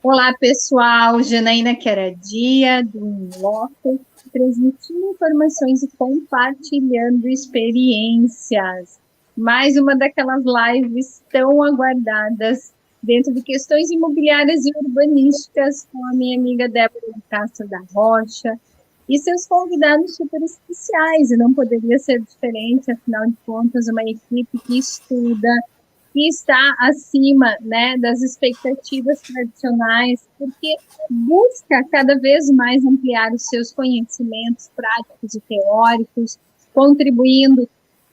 Olá, pessoal. Janaína Queradia, do Inloco, transmitindo informações e compartilhando experiências. Mais uma daquelas lives tão aguardadas dentro de questões imobiliárias e urbanísticas com a minha amiga Débora de Castro da Rocha e seus convidados super especiais, e não poderia ser diferente, afinal de contas, uma equipe que estuda, que está acima, né, das expectativas tradicionais, porque busca cada vez mais ampliar os seus conhecimentos práticos e teóricos, contribuindo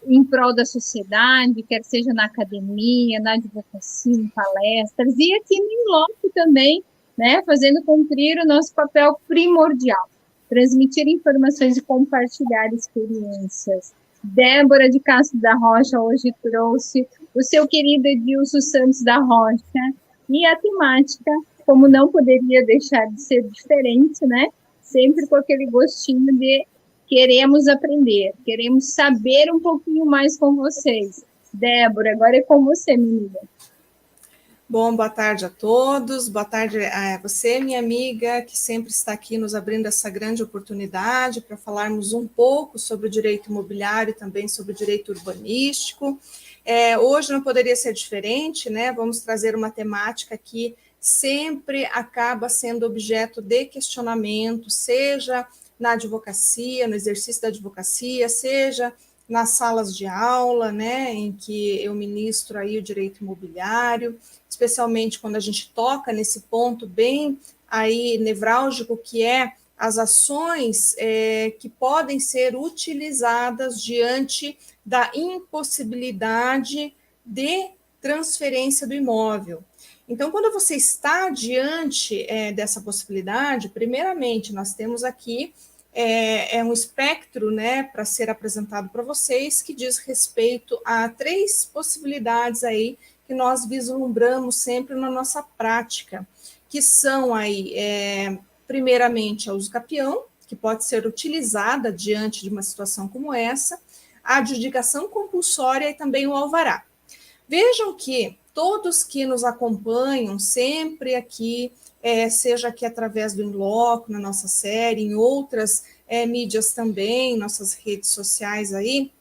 em prol da sociedade, quer seja na academia, na advocacia, em palestras, e aqui no Inloco também, né, fazendo cumprir o nosso papel primordial, transmitir informações e compartilhar experiências. Débora de Castro da Rocha hoje trouxe o seu querido Edilson Santos da Rocha, e a temática, como não poderia deixar de ser diferente, né? Sempre com aquele gostinho de queremos aprender, queremos saber um pouquinho mais com vocês. Débora, agora é com você, menina. Bom, boa tarde a todos, boa tarde a você, minha amiga, que sempre está aqui nos abrindo essa grande oportunidade para falarmos um pouco sobre o direito imobiliário e também sobre o direito urbanístico. Hoje não poderia ser diferente, né? Vamos trazer uma temática que sempre acaba sendo objeto de questionamento, seja na advocacia, no exercício da advocacia, seja nas salas de aula, né, em que eu ministro aí o direito imobiliário, especialmente quando a gente toca nesse ponto bem aí nevrálgico, que é as ações que podem ser utilizadas diante da impossibilidade de transferência do imóvel. Então, quando você está diante dessa possibilidade, primeiramente, nós temos aqui um espectro, né, para ser apresentado para vocês, que diz respeito a 3 possibilidades aí que nós vislumbramos sempre na nossa prática, que são aí, primeiramente, a uso capião, que pode ser utilizada diante de uma situação como essa, a adjudicação compulsória e também o alvará. Vejam que todos que nos acompanham sempre aqui, seja aqui através do Inloco, na nossa série, em outras mídias também, nossas redes sociais aí,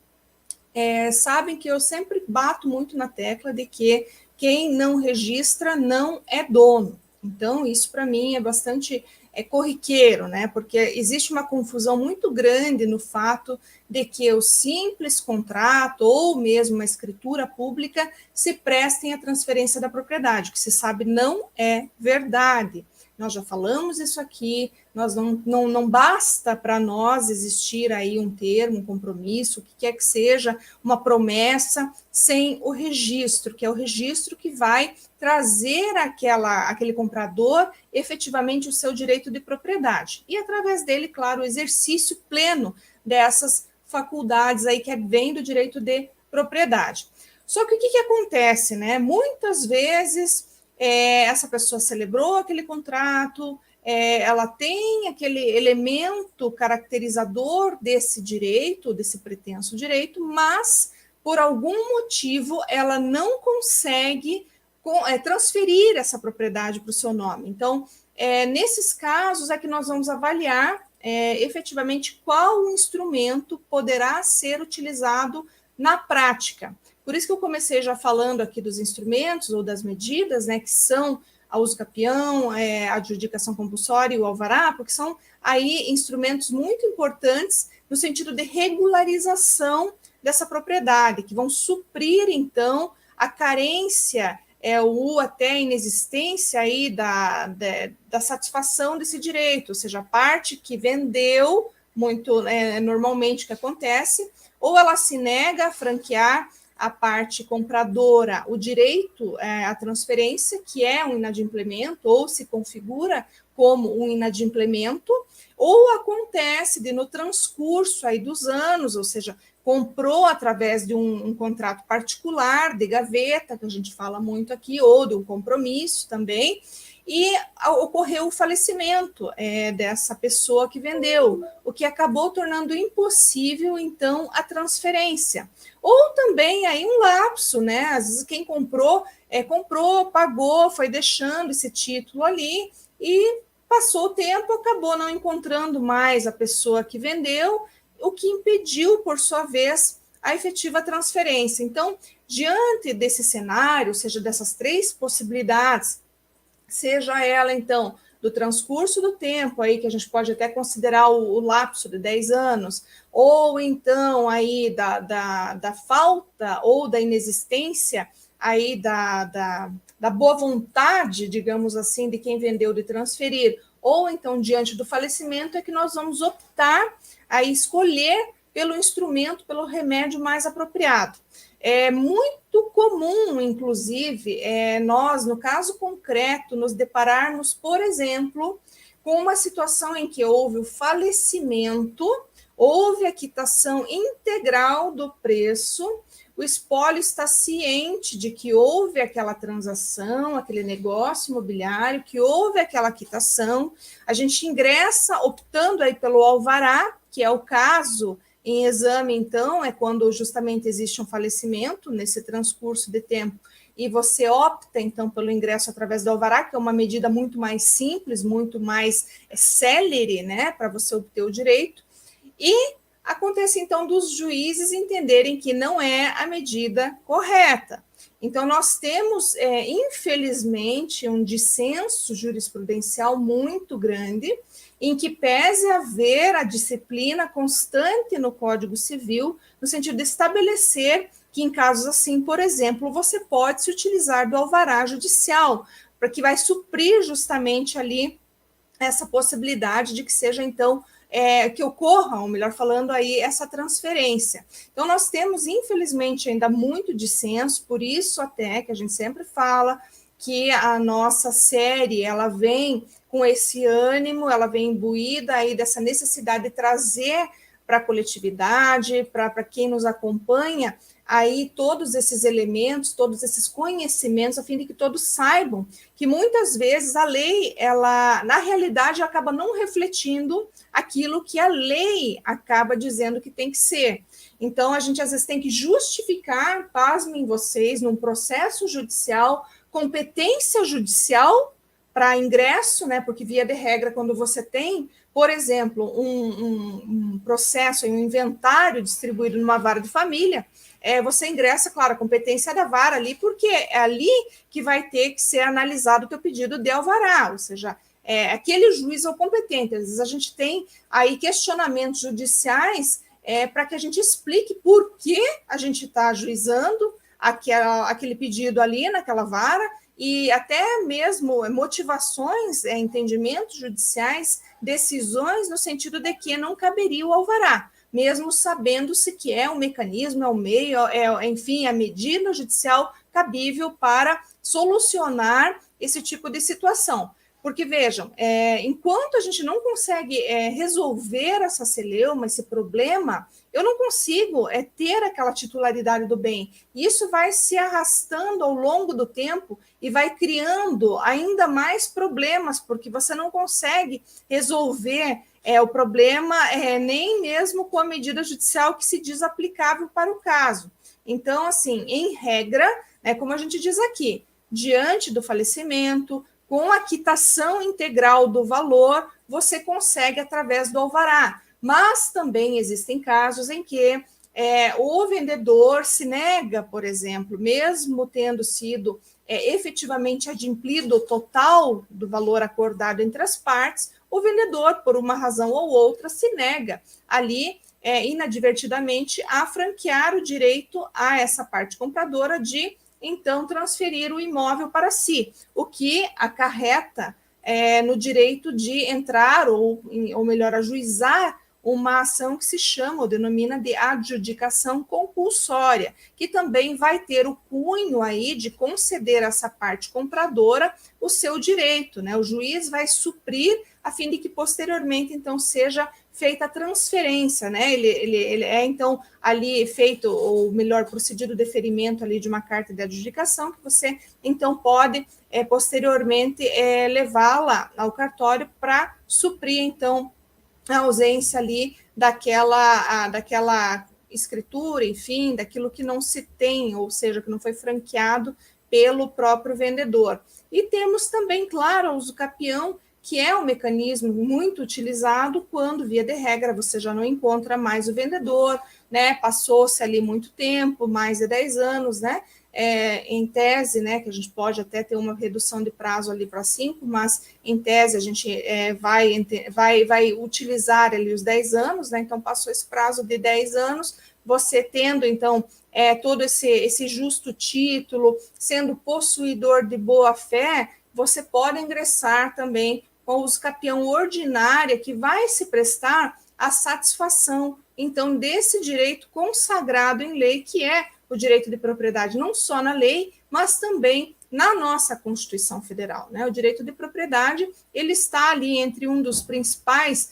sabem que eu sempre bato muito na tecla de que quem não registra não é dono. Então, isso para mim é bastante corriqueiro, né? Porque existe uma confusão muito grande no fato de que o simples contrato ou mesmo uma escritura pública se prestem à transferência da propriedade, que se sabe não é verdade. Nós já falamos isso aqui, nós não basta para nós existir aí um termo, um compromisso, o que quer que seja, uma promessa, sem o registro, que é o registro que vai trazer aquele comprador efetivamente o seu direito de propriedade. E através dele, claro, o exercício pleno dessas faculdades aí que vem do direito de propriedade. Só que o que acontece, né? Muitas vezes essa pessoa celebrou aquele contrato, ela tem aquele elemento caracterizador desse direito, desse pretenso direito, mas por algum motivo ela não consegue transferir essa propriedade para o seu nome. Então, nesses casos é que nós vamos avaliar efetivamente qual instrumento poderá ser utilizado na prática. Por isso que eu comecei já falando aqui dos instrumentos ou das medidas, né, que são a uso capião, a adjudicação compulsória e o alvará, porque são aí instrumentos muito importantes no sentido de regularização dessa propriedade, que vão suprir, então, a carência ou até a inexistência aí da satisfação desse direito, ou seja, a parte que vendeu, muito normalmente o que acontece, ou ela se nega a franquear a parte compradora o direito à transferência, que é um inadimplemento, ou se configura como um inadimplemento, ou acontece de no transcurso aí dos anos, ou seja, comprou através de um contrato particular, de gaveta, que a gente fala muito aqui, ou de um compromisso também, e ocorreu o falecimento dessa pessoa que vendeu, o que acabou tornando impossível, então, a transferência. Ou também aí um lapso, né? Às vezes quem comprou, pagou, foi deixando esse título ali e passou o tempo, acabou não encontrando mais a pessoa que vendeu, o que impediu, por sua vez, a efetiva transferência. Então, diante desse cenário, ou seja, dessas três possibilidades, seja ela, então, do transcurso do tempo, aí que a gente pode até considerar o lapso de 10 anos, ou então aí da falta ou da inexistência aí da boa vontade, digamos assim, de quem vendeu de transferir, ou então diante do falecimento, é que nós vamos optar a escolher pelo instrumento, pelo remédio mais apropriado. É muito comum, inclusive, nós, no caso concreto, nos depararmos, por exemplo, com uma situação em que houve o falecimento, houve a quitação integral do preço, o espólio está ciente de que houve aquela transação, aquele negócio imobiliário, que houve aquela quitação, a gente ingressa optando aí pelo alvará, que é o caso em exame, então, é quando justamente existe um falecimento nesse transcurso de tempo e você opta, então, pelo ingresso através do alvará, que é uma medida muito mais simples, muito mais célere, né, para você obter o direito. E acontece, então, dos juízes entenderem que não é a medida correta. Então, nós temos, infelizmente, um dissenso jurisprudencial muito grande, em que pese haver a disciplina constante no Código Civil, no sentido de estabelecer que, em casos assim, por exemplo, você pode se utilizar do alvará judicial, para que vai suprir justamente ali essa possibilidade de que seja, então, que ocorra, ou melhor falando, aí essa transferência. Então, nós temos, infelizmente, ainda muito dissenso, por isso até que a gente sempre fala que a nossa série, ela vem com esse ânimo, ela vem imbuída aí dessa necessidade de trazer para a coletividade, para quem nos acompanha, aí todos esses elementos, todos esses conhecimentos, a fim de que todos saibam que muitas vezes a lei, ela, na realidade, acaba não refletindo aquilo que a lei acaba dizendo que tem que ser. Então, a gente às vezes tem que justificar, pasmem vocês, num processo judicial, competência judicial para ingresso, né? Porque via de regra, quando você tem, por exemplo, um processo, um inventário distribuído numa vara de família, você ingressa, claro, a competência da vara ali, porque é ali que vai ter que ser analisado o teu pedido de alvará, ou seja, aquele juiz é o competente. Às vezes a gente tem aí questionamentos judiciais para que a gente explique por que a gente está ajuizando aquele pedido ali naquela vara, e até mesmo motivações, entendimentos judiciais, decisões no sentido de que não caberia o alvará, mesmo sabendo-se que é um mecanismo, é um meio, enfim, a medida judicial cabível para solucionar esse tipo de situação. Porque, vejam, enquanto a gente não consegue resolver essa celeuma, esse problema, eu não consigo ter aquela titularidade do bem. Isso vai se arrastando ao longo do tempo e vai criando ainda mais problemas, porque você não consegue resolver o problema nem mesmo com a medida judicial que se diz aplicável para o caso. Então, assim, em regra, como a gente diz aqui, diante do falecimento, com a quitação integral do valor, você consegue através do alvará. Mas também existem casos em que o vendedor se nega, por exemplo, mesmo tendo sido efetivamente adimplido o total do valor acordado entre as partes, o vendedor, por uma razão ou outra, se nega ali inadvertidamente a franquear o direito a essa parte compradora de então transferir o imóvel para si, o que acarreta no direito de entrar, ou melhor, ajuizar uma ação que se chama ou denomina de adjudicação compulsória, que também vai ter o cunho aí de conceder a essa parte compradora o seu direito, né? O juiz vai suprir a fim de que posteriormente, então, seja feita a transferência, né? Ele é, então, ali feito, ou melhor, procedido o deferimento ali de uma carta de adjudicação, que você, então, pode, posteriormente, levá-la ao cartório para suprir, então, a ausência ali daquela escritura, enfim, daquilo que não se tem, ou seja, que não foi franqueado pelo próprio vendedor. E temos também, claro, o uso capião, que é um mecanismo muito utilizado quando, via de regra, você já não encontra mais o vendedor, né? Passou-se ali muito tempo, mais de 10 anos, né? Em tese, né, que a gente pode até ter uma redução de prazo ali para 5, mas em tese a gente vai utilizar ali os 10 anos, né? Então passou esse prazo de 10 anos, você tendo, então, todo esse justo título, sendo possuidor de boa-fé, você pode ingressar também com o uso capião ordinária, que vai se prestar à satisfação, então, desse direito consagrado em lei, que é o direito de propriedade, não só na lei, mas também na nossa Constituição Federal, né? O direito de propriedade, ele está ali entre um dos principais,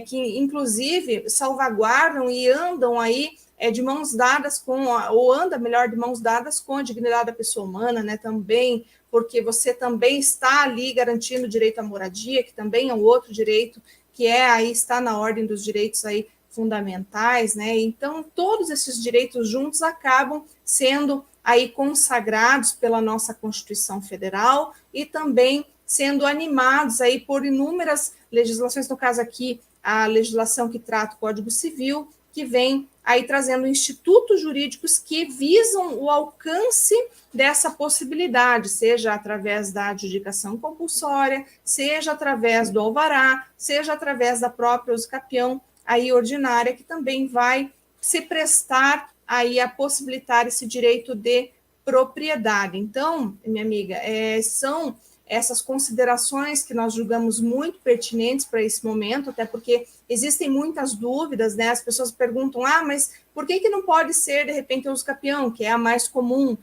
que inclusive salvaguardam e andam aí de mãos dadas ou anda melhor de mãos dadas com a dignidade da pessoa humana, né? Também, porque você também está ali garantindo o direito à moradia, que também é um outro direito que aí está na ordem dos direitos aí fundamentais, né? Então, todos esses direitos juntos acabam sendo aí consagrados pela nossa Constituição Federal e também sendo animados aí por inúmeras legislações, no caso aqui, a legislação que trata o Código Civil, que vem aí trazendo institutos jurídicos que visam o alcance dessa possibilidade, seja através da adjudicação compulsória, seja através do alvará, seja através da própria uso capião aí ordinária, que também vai se prestar aí a possibilitar esse direito de propriedade. Então, minha amiga, são essas considerações que nós julgamos muito pertinentes para esse momento, até porque existem muitas dúvidas, né? As pessoas perguntam, mas por que não pode ser, de repente, o uso capião, que é a mais comum?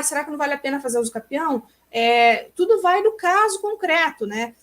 Será que não vale a pena fazer uso capião? Tudo vai do caso concreto, né?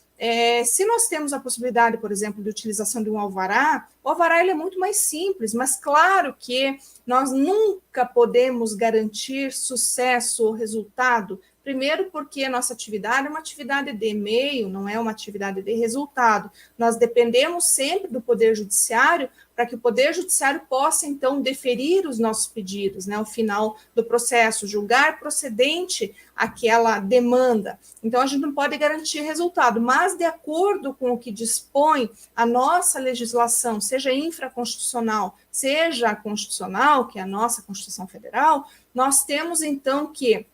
Se nós temos a possibilidade, por exemplo, de utilização de um alvará, o alvará ele é muito mais simples, mas claro que nós nunca podemos garantir sucesso ou resultado. Primeiro, porque a nossa atividade é uma atividade de meio, não é uma atividade de resultado. Nós dependemos sempre do Poder Judiciário para que o Poder Judiciário possa, então, deferir os nossos pedidos, né, ao final do processo, julgar procedente aquela demanda. Então, a gente não pode garantir resultado, mas, de acordo com o que dispõe a nossa legislação, seja infraconstitucional, seja constitucional, que é a nossa Constituição Federal, nós temos, então, que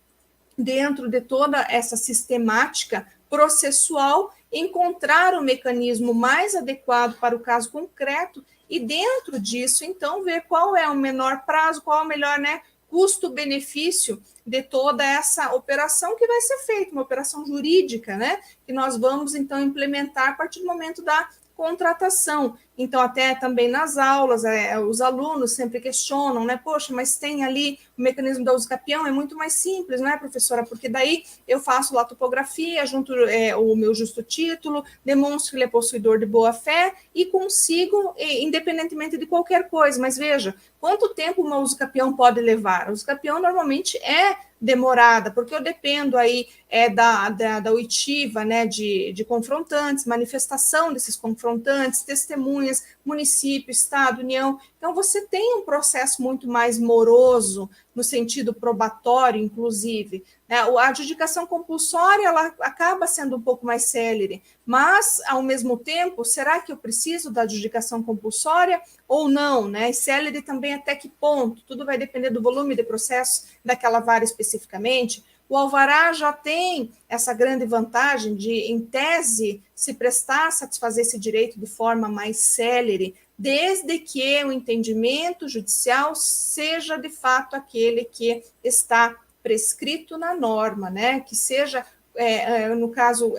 dentro de toda essa sistemática processual, encontrar o mecanismo mais adequado para o caso concreto e, dentro disso, então, ver qual é o menor prazo, qual é o melhor, né, custo-benefício de toda essa operação que vai ser feita, uma operação jurídica, né, que nós vamos, então, implementar a partir do momento da contratação. Então, até também nas aulas, os alunos sempre questionam, né? Poxa, mas tem ali o mecanismo da uso capião, é muito mais simples, não é, professora? Porque daí eu faço lá a topografia, junto o meu justo título, demonstro que ele é possuidor de boa-fé e consigo, independentemente de qualquer coisa. Mas veja, quanto tempo uma uso capião pode levar? O uso capião normalmente é demorada, porque eu dependo aí da oitiva, né, de confrontantes, manifestação desses confrontantes, testemunhas, município, Estado, União. Então, você tem um processo muito mais moroso, no sentido probatório, inclusive. Né? A adjudicação compulsória, ela acaba sendo um pouco mais célere, mas, ao mesmo tempo, será que eu preciso da adjudicação compulsória ou não? Né? E célere também até que ponto? Tudo vai depender do volume de processo daquela vara especificamente. O alvará já tem essa grande vantagem de, em tese, se prestar a satisfazer esse direito de forma mais célere, desde que o entendimento judicial seja, de fato, aquele que está prescrito na norma, né? Que seja no caso,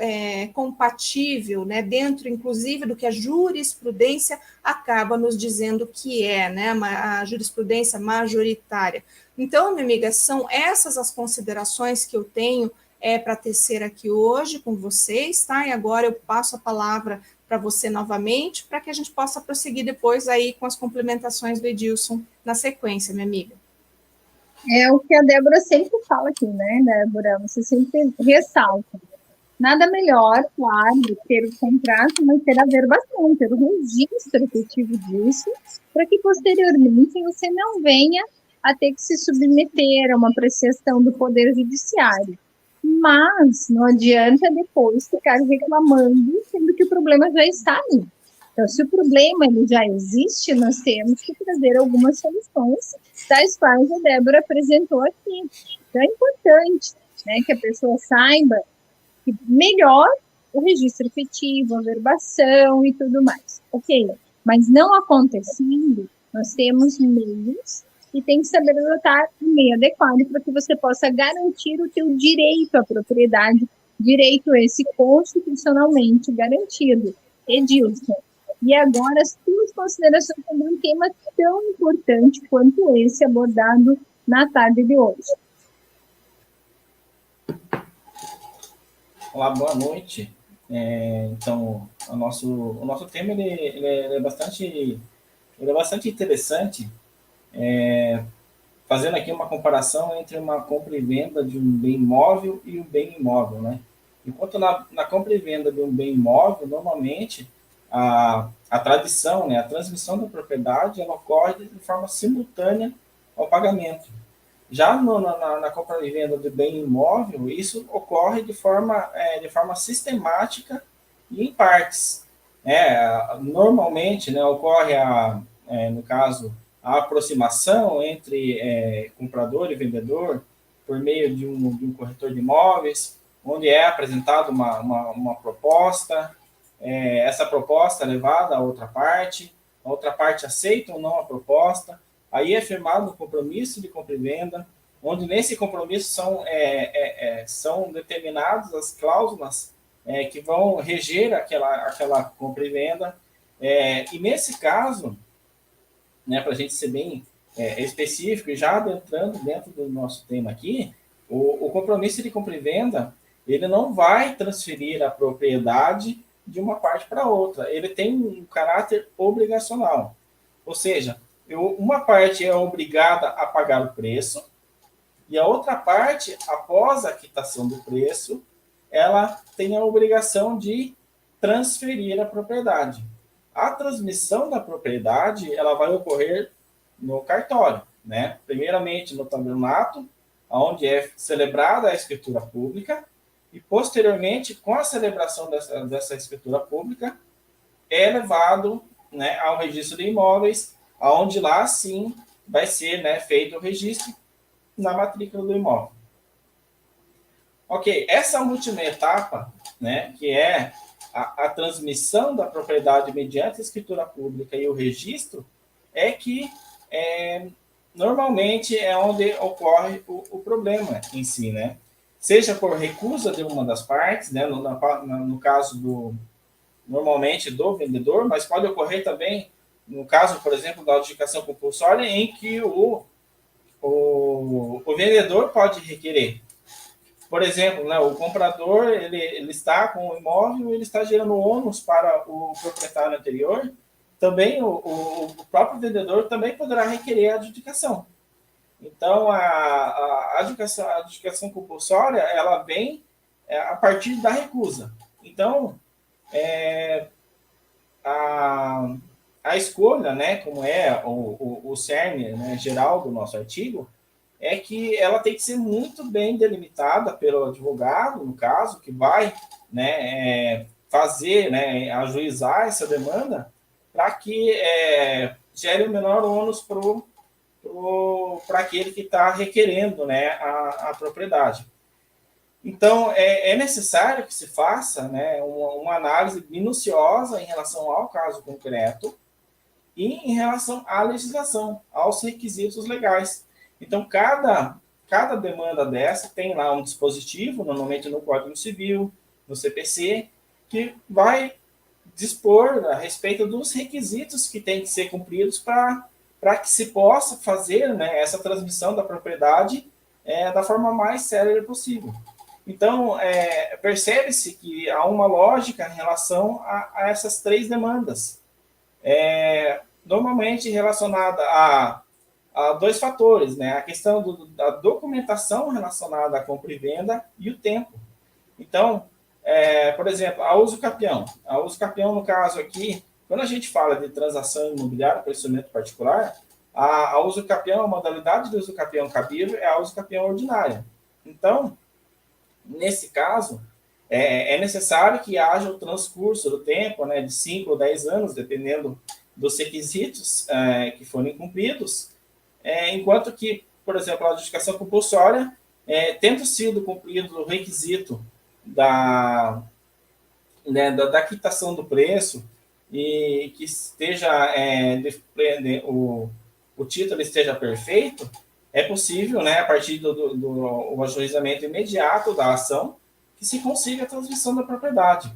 compatível, né, dentro, inclusive, do que a jurisprudência acaba nos dizendo que é, né, a jurisprudência majoritária. Então, minha amiga, são essas as considerações que eu tenho para tecer aqui hoje com vocês, tá? E agora eu passo a palavra para você novamente, para que a gente possa prosseguir depois aí com as complementações do Edilson na sequência, minha amiga. É o que a Débora sempre fala aqui, né, Débora? Você sempre ressalta. Nada melhor, claro, ter o contrato, mas ter a verbação, ter o registro efetivo disso, para que posteriormente você não venha a ter que se submeter a uma apreciação do Poder Judiciário. Mas não adianta depois ficar reclamando, sendo que o problema já está ali. Então, se o problema ele já existe, nós temos que trazer algumas soluções, tais quais a Débora apresentou aqui. Então, é importante, né, que a pessoa saiba que melhor o registro efetivo, a verbação e tudo mais. Ok, mas não acontecendo, nós temos meios e tem que saber adotar o meio adequado para que você possa garantir o teu direito à propriedade, direito esse constitucionalmente garantido. Edilson, e agora as tuas considerações sobre um tema tão importante quanto esse abordado na tarde de hoje. Olá, boa noite. Então, o nosso tema ele é bastante interessante, fazendo aqui uma comparação entre uma compra e venda de um bem imóvel e um bem imóvel, né? Enquanto na compra e venda de um bem imóvel, normalmente a tradição, né, a transmissão da propriedade, ela ocorre de forma simultânea ao pagamento. Já na compra e venda de bem imóvel, isso ocorre de forma sistemática e em partes. Normalmente, né, ocorre, no caso, a aproximação entre comprador e vendedor por meio de um corretor de imóveis, onde é apresentada uma proposta, essa proposta é levada a outra parte, a outra parte aceita ou não a proposta, aí é firmado um compromisso de compra e venda, onde nesse compromisso são determinadas as cláusulas que vão reger aquela compra e venda. E nesse caso, né, para a gente ser bem específico, e já adentrando dentro do nosso tema aqui, o compromisso de compra e venda, ele não vai transferir a propriedade de uma parte para outra, ele tem um caráter obrigacional, ou seja, uma parte é obrigada a pagar o preço, e a outra parte, após a quitação do preço, ela tem a obrigação de transferir a propriedade. A transmissão da propriedade, ela vai ocorrer no cartório, né? Primeiramente no tabelionato, onde é celebrada a escritura pública, e posteriormente, com a celebração dessa escritura pública, é levado, né, ao registro de imóveis, onde lá sim vai ser, né, feito o registro na matrícula do imóvel. Ok, essa última etapa, né, que é a transmissão da propriedade mediante a escritura pública e o registro, é que normalmente é onde ocorre o problema em si, né? Seja por recusa de uma das partes, né, no caso normalmente do vendedor, mas pode ocorrer também no caso, por exemplo, da adjudicação compulsória, em que o vendedor pode requerer. Por exemplo, né, o comprador ele está com o imóvel, ele está gerando ônus para o proprietário anterior, também o próprio vendedor também poderá requerer a adjudicação. Então, a adjudicação compulsória, ela vem a partir da recusa. Então, a escolha, né, como é o cerne, né, geral do nosso artigo, é que ela tem que ser muito bem delimitada pelo advogado, no caso, que vai, né, fazer, né, ajuizar essa demanda, para que gere o menor ônus para aquele que está requerendo, né, a propriedade. Então, é necessário que se faça, né, uma análise minuciosa em relação ao caso concreto e em relação à legislação, aos requisitos legais. Então, cada cada demanda dessa tem lá um dispositivo, normalmente no Código Civil, no CPC, que vai dispor a respeito dos requisitos que têm que ser cumpridos para que se possa fazer, né, essa transmissão da propriedade da forma mais célere possível. Então, percebe-se que há uma lógica em relação a essas três demandas, normalmente relacionada a dois fatores, né? A questão da documentação relacionada à compra e venda e o tempo. Então, por exemplo, a uso capião. A uso capião, no caso aqui, quando a gente fala de transação imobiliária para instrumento particular, a uso capião, a modalidade de uso capião cabível é a uso capião ordinária. Então, nesse caso, é necessário que haja o transcurso do tempo, né, de 5 ou 10 anos, dependendo dos requisitos que forem cumpridos, enquanto que, por exemplo, a adjudicação compulsória, tendo sido cumprido o requisito da quitação do preço e que esteja o título esteja perfeito, é possível, né, a partir do ajuizamento imediato da ação, que se consiga a transmissão da propriedade.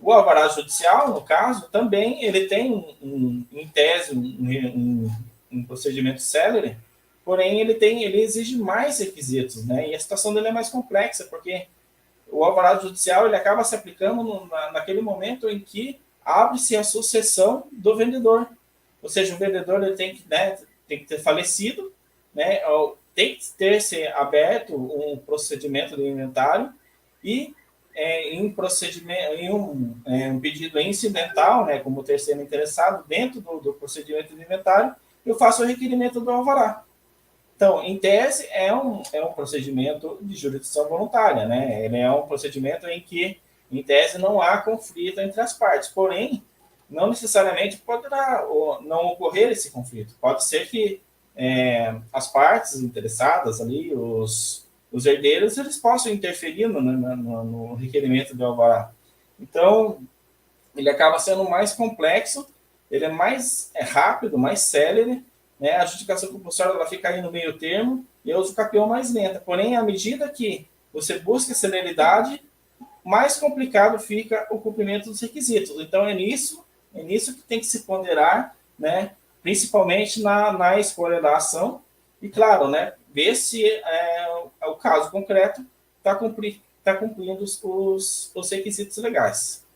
O alvará judicial, no caso, também ele tem, em tese, um procedimento célere, porém ele exige mais requisitos, né, e a situação dele é mais complexa, porque o alvará judicial ele acaba se aplicando naquele momento em que abre-se a sucessão do vendedor. Ou seja, o vendedor ele tem que ter falecido, né, tem que ter se aberto um procedimento de inventário e um pedido incidental, né, como terceiro interessado, dentro do procedimento de inventário, eu faço o requerimento do alvará. Então, em tese, é um procedimento de jurisdição voluntária, né? Ele é um procedimento em que, em tese, não há conflito entre as partes. Porém, não necessariamente poderá não ocorrer esse conflito. Pode ser que as partes interessadas ali, os herdeiros, eles possam interferir no requerimento do alvará. Então, ele acaba sendo mais complexo, ele é mais rápido, mais célere, né? A adjudicação compulsória ela fica aí no meio termo e eu uso o capião mais lenta. Porém, à medida que você busca celeridade, mais complicado fica o cumprimento dos requisitos. Então, é nisso que tem que se ponderar, né? Principalmente na escolha da ação. E, claro, né? Ver se o caso concreto está cumprindo os requisitos legais.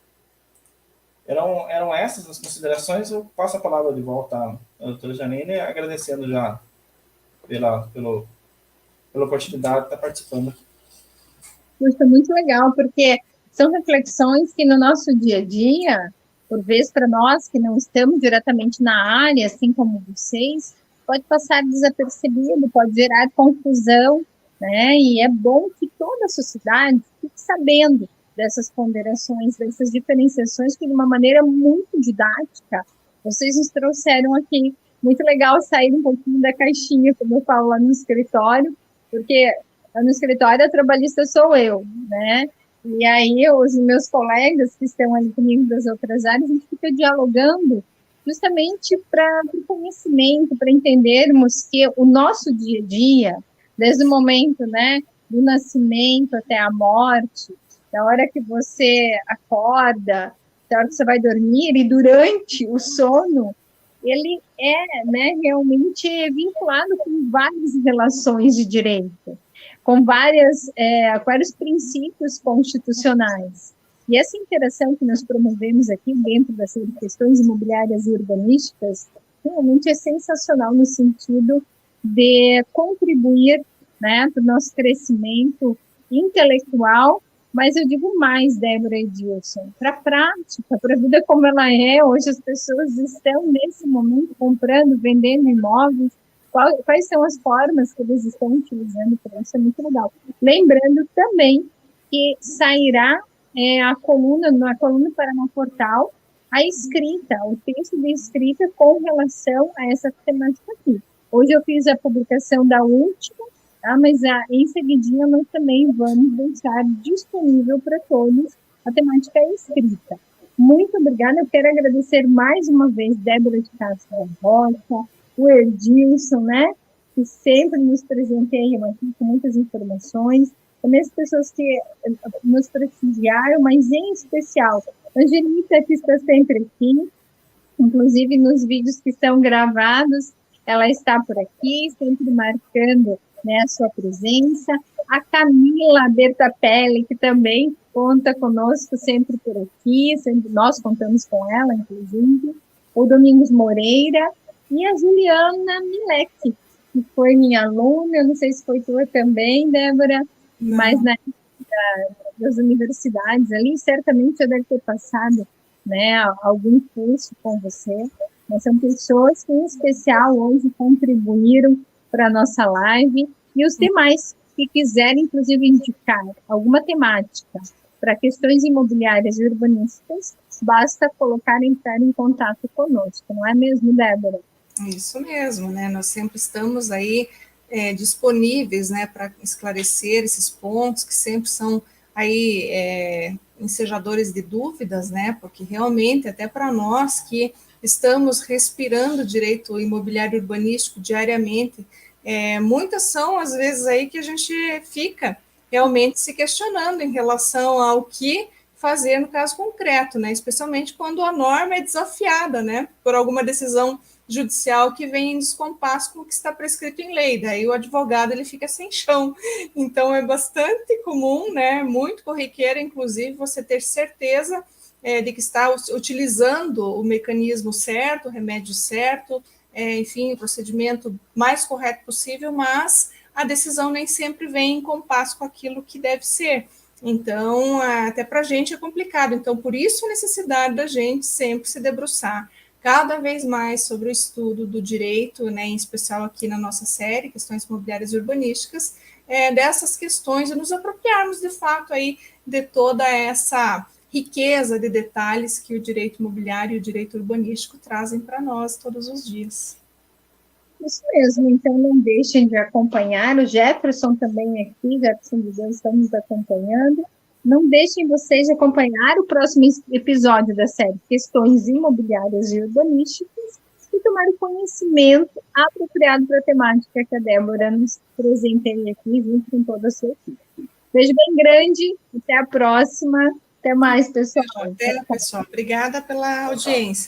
Eram essas as considerações. Eu passo a palavra de volta à doutora Janine, agradecendo já pela oportunidade de estar participando aqui. Puxa, muito legal, porque são reflexões que no nosso dia a dia, por vezes para nós que não estamos diretamente na área, assim como vocês, pode passar desapercebido, pode gerar confusão, né? E é bom que toda a sociedade fique sabendo dessas ponderações, dessas diferenciações, que de uma maneira muito didática, vocês nos trouxeram aqui. Muito legal sair um pouquinho da caixinha, como eu falo lá no escritório, porque no escritório a trabalhista sou eu, né? E aí os meus colegas que estão ali comigo das outras áreas, a gente fica dialogando justamente para o conhecimento, para entendermos que o nosso dia a dia, desde o momento, né, do nascimento até a morte, da hora que você acorda, da hora que você vai dormir e durante o sono, ele é, né, realmente vinculado com várias relações de direito, com vários princípios constitucionais. E essa interação que nós promovemos aqui dentro das questões imobiliárias e urbanísticas realmente é sensacional no sentido de contribuir, né, para o nosso crescimento intelectual, mas eu digo mais, Débora e Edilson, para a prática, para a vida como ela é. Hoje as pessoas estão nesse momento comprando, vendendo imóveis. Quais são as formas que eles estão utilizando para isso? É muito legal. Lembrando também que sairá na coluna Paraná Portal, a escrita, o texto de escrita com relação a essa temática aqui. Hoje eu fiz a publicação da última, tá? Mas em seguidinha nós também vamos deixar disponível para todos a temática escrita. Muito obrigada, eu quero agradecer mais uma vez Débora de Castro Rocha, o Edilson, né? que sempre nos presenteiam aqui com muitas informações, também as pessoas que nos prestigiaram, mas em especial, Angelita, que está sempre aqui, inclusive nos vídeos que são gravados, ela está por aqui, sempre marcando, né, a sua presença. A Camila Bertapelli, que também conta conosco sempre por aqui, sempre, nós contamos com ela, inclusive. O Domingos Moreira e a Juliana Milek, que foi minha aluna, eu não sei se foi tua também, Débora, mas na das universidades ali, certamente já deve ter passado, né, algum curso com você. Mas são pessoas que, em especial, hoje contribuíram para a nossa live. E os demais que quiserem, inclusive, indicar alguma temática para questões imobiliárias e urbanísticas, basta entrar em contato conosco, não é mesmo, Débora? Isso mesmo, né? Nós sempre estamos aí disponíveis, né, para esclarecer esses pontos que sempre são aí ensejadores de dúvidas, né? Porque realmente, até para nós que estamos respirando direito imobiliário urbanístico diariamente, muitas são as vezes aí que a gente fica realmente se questionando em relação ao que fazer no caso concreto, né? Especialmente quando a norma é desafiada, né? Por alguma decisão judicial que vem em descompasso com o que está prescrito em lei, daí o advogado ele fica sem chão. Então é bastante comum, né? Muito corriqueiro, inclusive, você ter certeza de que está utilizando o mecanismo certo, o remédio certo, enfim, o procedimento mais correto possível, mas a decisão nem sempre vem em compasso com aquilo que deve ser. Então, até para a gente é complicado. Então, por isso a necessidade da gente sempre se debruçar cada vez mais sobre o estudo do direito, né, em especial aqui na nossa série, Questões Imobiliárias e Urbanísticas, dessas questões e nos apropriarmos, de fato, aí, de toda essa riqueza de detalhes que o direito imobiliário e o direito urbanístico trazem para nós todos os dias. Isso mesmo, então não deixem de acompanhar, o Jefferson também aqui, Jefferson de Deus está nos acompanhando, não deixem vocês de acompanhar o próximo episódio da série Questões Imobiliárias e Urbanísticas e tomar o conhecimento apropriado para a temática que a Débora nos presenteia aqui, junto com toda a sua equipe. Beijo bem grande, até a próxima, até mais, pessoal. Até, pessoal. Obrigada pela audiência.